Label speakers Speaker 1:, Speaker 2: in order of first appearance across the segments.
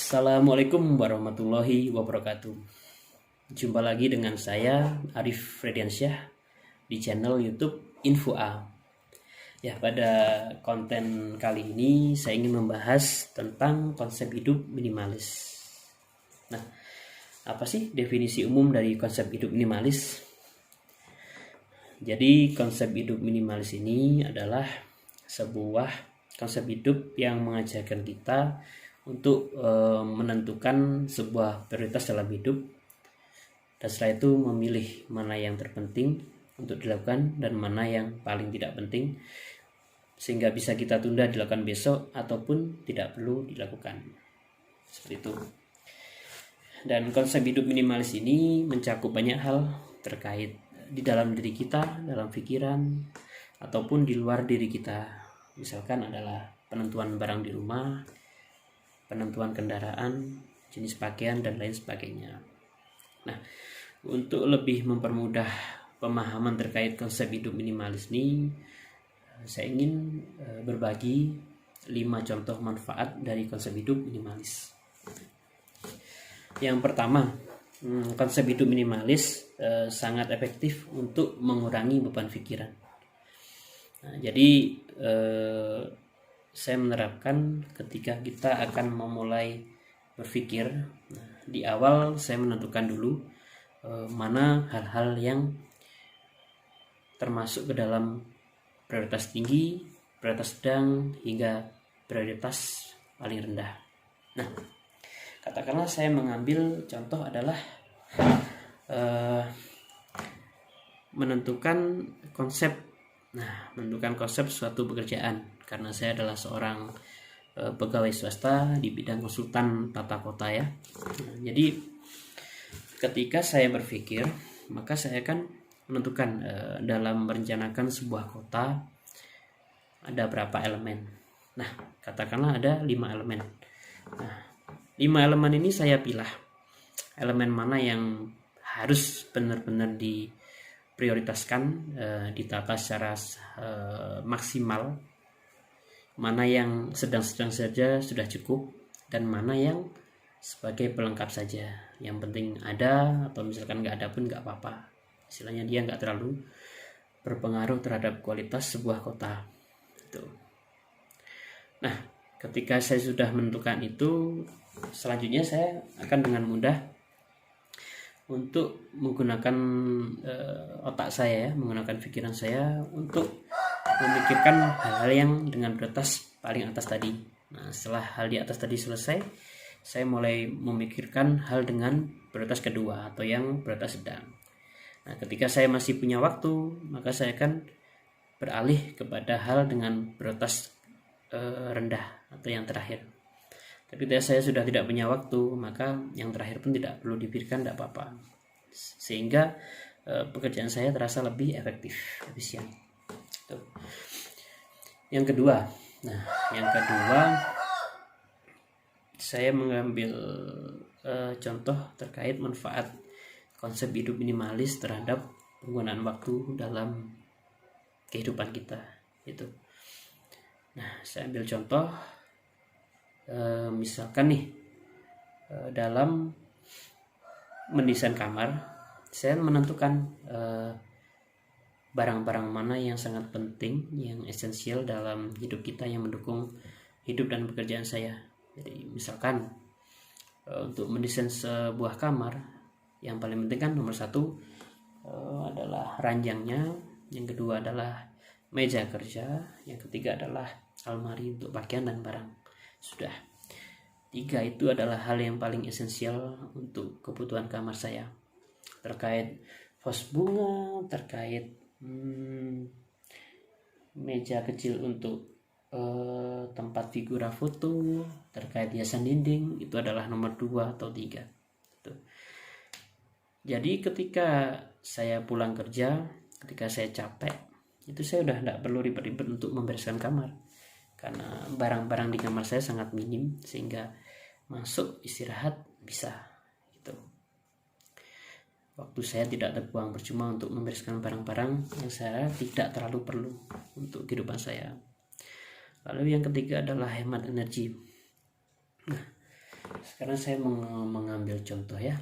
Speaker 1: Assalamualaikum warahmatullahi wabarakatuh. Jumpa lagi dengan saya Arif Frediansyah di channel YouTube Info A. Ya, pada konten kali ini saya ingin membahas tentang konsep hidup minimalis. Nah, apa sih definisi umum dari konsep hidup minimalis? Jadi, konsep hidup minimalis ini adalah sebuah konsep hidup yang mengajarkan kita untuk menentukan sebuah prioritas dalam hidup, dan setelah itu memilih mana yang terpenting untuk dilakukan dan mana yang paling tidak penting, sehingga bisa kita tunda dilakukan besok ataupun tidak perlu dilakukan, seperti itu. Dan konsep hidup minimalis ini mencakup banyak hal terkait di dalam diri kita, dalam pikiran ataupun di luar diri kita. Misalkan adalah penentuan barang di rumah, penentuan kendaraan, jenis pakaian, dan lain sebagainya. Nah, untuk lebih mempermudah pemahaman terkait konsep hidup minimalis ini, saya ingin berbagi 5 contoh manfaat dari konsep hidup minimalis. Yang pertama, konsep hidup minimalis sangat efektif untuk mengurangi beban pikiran. Nah, jadi saya menerapkan ketika kita akan memulai berpikir, di awal saya menentukan dulu mana hal-hal yang termasuk ke dalam prioritas tinggi, prioritas sedang, hingga prioritas paling rendah. Nah, katakanlah saya mengambil contoh adalah menentukan konsep suatu pekerjaan. Karena saya adalah seorang pegawai swasta di bidang konsultan tata kota ya. Jadi ketika saya berpikir, maka saya akan menentukan dalam merencanakan sebuah kota ada berapa elemen. Nah, katakanlah ada 5 elemen. Nah, 5 elemen ini saya pilih elemen mana yang harus benar-benar diprioritaskan, ditata secara maksimal, mana yang sedang-sedang saja sudah cukup, dan mana yang sebagai pelengkap saja. Yang penting ada, atau misalkan nggak ada pun nggak apa-apa. Istilahnya dia nggak terlalu berpengaruh terhadap kualitas sebuah kota. Itu. Nah, ketika saya sudah menentukan itu, selanjutnya saya akan dengan mudah untuk menggunakan otak saya, menggunakan pikiran saya untuk memikirkan hal-hal yang dengan prioritas paling atas tadi. Nah, setelah hal di atas tadi selesai, saya mulai memikirkan hal dengan prioritas kedua atau yang prioritas sedang. Nah, ketika saya masih punya waktu, maka saya akan beralih kepada hal dengan prioritas rendah atau yang terakhir. Tapi ketika saya sudah tidak punya waktu, maka yang terakhir pun tidak perlu dipikirkan, tidak apa-apa. Sehingga pekerjaan saya terasa lebih efisien. Tuh. Yang kedua, saya mengambil contoh terkait manfaat konsep hidup minimalis terhadap penggunaan waktu dalam kehidupan kita. Itu. Nah, saya ambil contoh, misalkan nih, dalam mendesain kamar, saya menentukan barang-barang mana yang sangat penting, yang esensial dalam hidup kita, yang mendukung hidup dan pekerjaan saya. Jadi misalkan untuk mendesain sebuah kamar, yang paling penting kan nomor 1 adalah ranjangnya, yang kedua adalah meja kerja, yang ketiga adalah almari untuk pakaian dan barang. Sudah 3 itu adalah hal yang paling esensial untuk kebutuhan kamar saya, terkait vas bunga, terkait meja kecil untuk tempat figura foto, terkait hiasan dinding, itu adalah nomor 2 atau 3. Jadi ketika saya pulang kerja, ketika saya capek, itu saya udah tidak perlu ribet-ribet untuk membereskan kamar, karena barang-barang di kamar saya sangat minim, sehingga masuk istirahat bisa. Waktu saya tidak terbuang percuma untuk membereskan barang-barang yang saya tidak terlalu perlu untuk kehidupan saya. Lalu yang ketiga adalah hemat energi. Nah, sekarang saya mengambil contoh ya.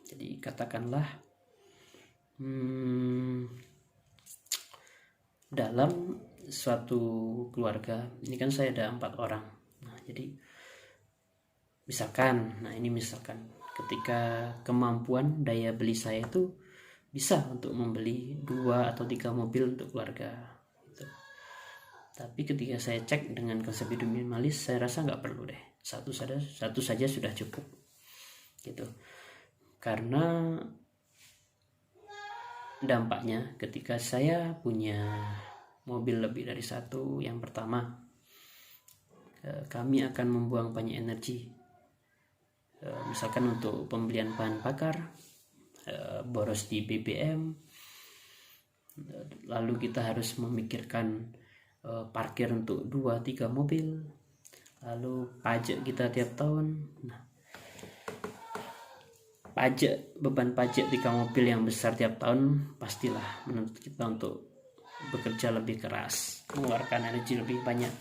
Speaker 1: Jadi katakanlah dalam suatu keluarga ini kan saya ada 4 orang. Nah, jadi misalkan ketika kemampuan daya beli saya itu bisa untuk membeli 2 atau 3 mobil untuk keluarga gitu. Tapi ketika saya cek dengan konsep hidup minimalis, saya rasa nggak perlu deh, satu saja sudah cukup gitu. Karena dampaknya ketika saya punya mobil lebih dari 1, yang pertama kami akan membuang banyak energi, misalkan untuk pembelian bahan bakar, boros di BBM, lalu kita harus memikirkan parkir untuk 2-3 mobil, lalu pajak kita tiap tahun. Nah, beban pajak 3 mobil yang besar tiap tahun pastilah menuntut kita untuk bekerja lebih keras, mengeluarkan energi lebih banyak.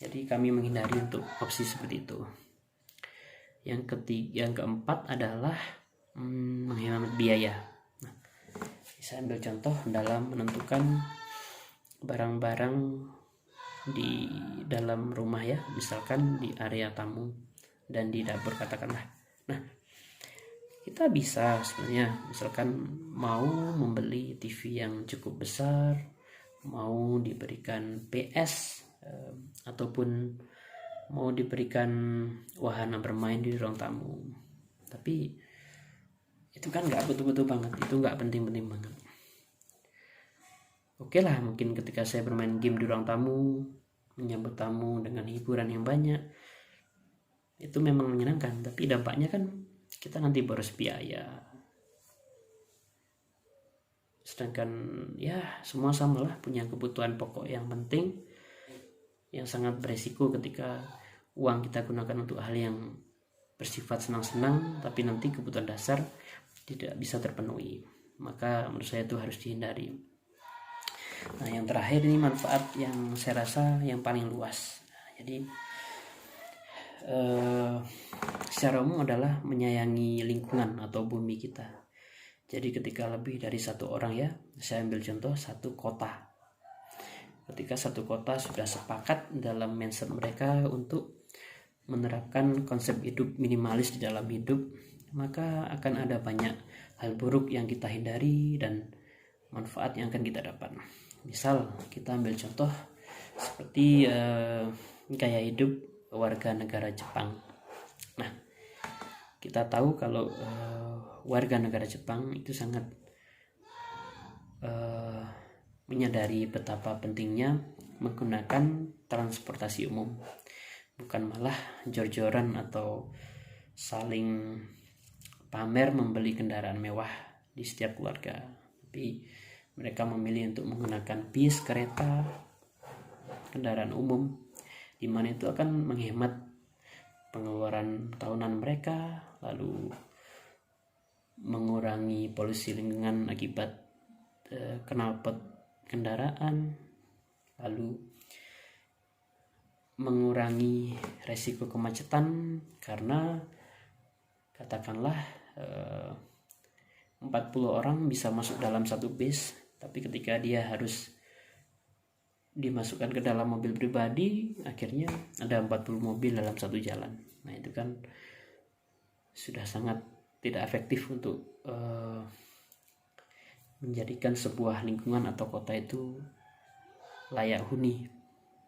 Speaker 1: Jadi kami menghindari untuk opsi seperti itu. Yang keempat adalah menghemat biaya. Nah, saya ambil contoh dalam menentukan barang-barang di dalam rumah ya, misalkan di area tamu dan di dapur katakanlah. Nah, kita bisa sebenarnya misalkan mau membeli TV yang cukup besar, mau diberikan PS, ataupun mau diberikan wahana bermain di ruang tamu. Tapi itu kan nggak betul-betul banget, itu nggak penting-penting banget. Oke lah, mungkin ketika saya bermain game di ruang tamu, menyambut tamu dengan hiburan yang banyak, itu memang menyenangkan. Tapi dampaknya kan kita nanti boros biaya. Sedangkan ya semua sama lah, punya kebutuhan pokok yang penting, yang sangat beresiko ketika uang kita gunakan untuk hal yang bersifat senang-senang, tapi nanti kebutuhan dasar tidak bisa terpenuhi. Maka menurut saya itu harus dihindari. Nah, yang terakhir ini manfaat yang saya rasa yang paling luas. Jadi secara umum adalah menyayangi lingkungan atau bumi kita. Jadi ketika lebih dari 1 orang ya, saya ambil contoh 1 kota. Ketika 1 kota sudah sepakat dalam mindset mereka untuk menerapkan konsep hidup minimalis di dalam hidup, maka akan ada banyak hal buruk yang kita hindari dan manfaat yang akan kita dapat. Misal kita ambil contoh seperti gaya hidup warga negara Jepang. Nah, kita tahu kalau warga negara Jepang itu sangat menyadari betapa pentingnya menggunakan transportasi umum, bukan malah jor-joran atau saling pamer membeli kendaraan mewah di setiap keluarga. Tapi mereka memilih untuk menggunakan bis, kereta, kendaraan umum, di mana itu akan menghemat pengeluaran tahunan mereka, lalu mengurangi polusi lingkungan akibat knalpot kendaraan, lalu mengurangi resiko kemacetan karena katakanlah 40 orang bisa masuk dalam 1 bis, tapi ketika dia harus dimasukkan ke dalam mobil pribadi, akhirnya ada 40 mobil dalam 1 jalan. Nah, itu kan sudah sangat tidak efektif untuk menjadikan sebuah lingkungan atau kota itu layak huni,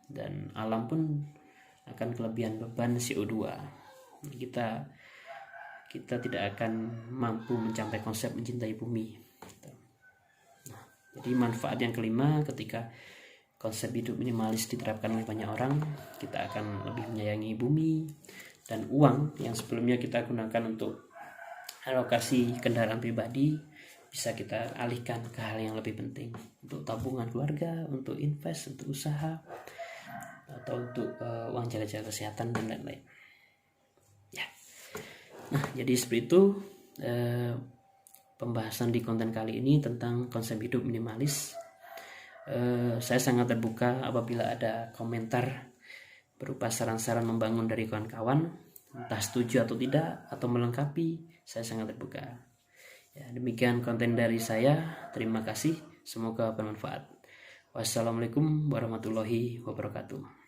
Speaker 1: dan alam pun akan kelebihan beban CO2. Kita tidak akan mampu mencapai konsep mencintai bumi. Nah, jadi manfaat yang kelima, ketika konsep hidup minimalis diterapkan oleh banyak orang, kita akan lebih menyayangi bumi, dan uang yang sebelumnya kita gunakan untuk alokasi kendaraan pribadi bisa kita alihkan ke hal yang lebih penting, untuk tabungan keluarga, untuk invest, untuk usaha, atau untuk uang jaga-jaga kesehatan dan lain-lain. Ya. Nah, jadi seperti itu pembahasan di konten kali ini tentang konsep hidup minimalis. Saya sangat terbuka apabila ada komentar berupa saran-saran membangun dari kawan-kawan. entah setuju atau tidak atau melengkapi, saya sangat terbuka. Ya, demikian konten dari saya. Terima kasih, semoga bermanfaat. Wassalamualaikum warahmatullahi wabarakatuh.